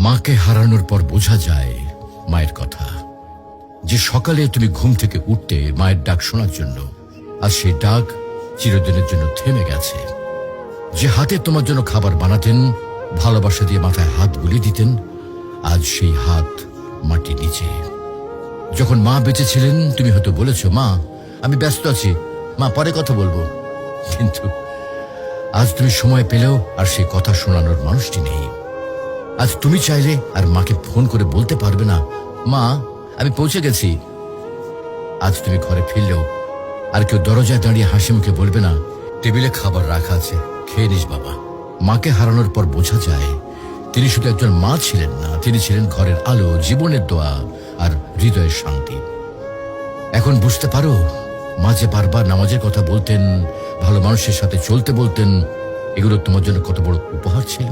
মাকে হারানোর পর বোঝা যায় মায়ের কথা। যে সকালে তুমি ঘুম থেকে উঠতে মায়ের ডাক শোনার জন্য, আর সেই ডাক চিরদিনের জন্য থেমে গেছে। যে হাতে তোমার জন্য খাবার বানাতেন, ভালোবাসা দিয়ে মাথায় হাত বুলিয়ে দিতেন, আজ সেই হাত মাটি নিচে। যখন মা বেঁচে ছিলেন তুমি হয়তো বলেছ, মা আমি ব্যস্ত আছি, মা পরে কথা বলবো। কিন্তু আজ তুমি সময় পেলেও আর সেই কথা শোনানোর মানুষটি নেই। আজ তুমি চাইলে আর মাকে ফোন করে বলতে পারবে না, মা আমি পৌঁছে গেছি। আজ তুমি ঘরে ফিরলেও আর কেউ দরজায় দাঁড়িয়ে হাসি মুখে বলবে না, টেবিলে খাবার রাখা আছে, খেয়ে নিস বাবা। মাকে হারানোর পর বোঝা যায় তিনি শুধু একজন মা ছিলেন না, তিনি ছিলেন ঘরের আলো, জীবনের দোয়া আর হৃদয়ের শান্তি। এখন বুঝতে পারো মা যে বারবার নামাজের কথা বলতেন, ভালো মানুষের সাথে চলতে বলতেন, এগুলো তোমার জন্য কত বড় উপহার ছিল।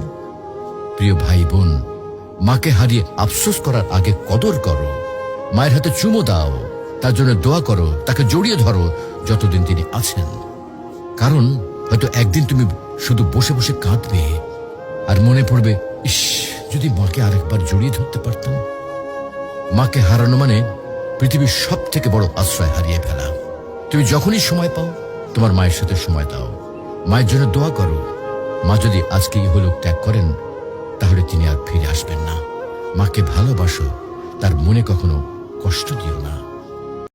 প্রিয় ভাই বোন, মাকে হারিয়ে আফসোস করার আগে কদর করো। মায়ের হাতে চুমো দাও, তার জন্য দোয়া করো, তাকে জড়িয়ে ধরো যতদিন তিনি আছেন। কারণ হয়তো একদিন তুমি শুধু বসে বসে কাঁদবে আর মনে পড়বে, ইস যদি মাকে আরেকবার জড়িয়ে ধরতে পারতাম। মাকে হারানো মানে পৃথিবীর সব থেকে বড় আশ্রয় হারিয়ে ফেলা। তুমি যখনই সময় পাও তোমার মায়ের সাথে সময় দাও, মায়ের জন্য দোয়া করো। মা যদি আজকে ইহলোক ত্যাগ করেন তাহলে তিনি আর ফিরে আসবেন না। মাকে ভালোবাসো, তার মনে কখনো কষ্ট দিও না।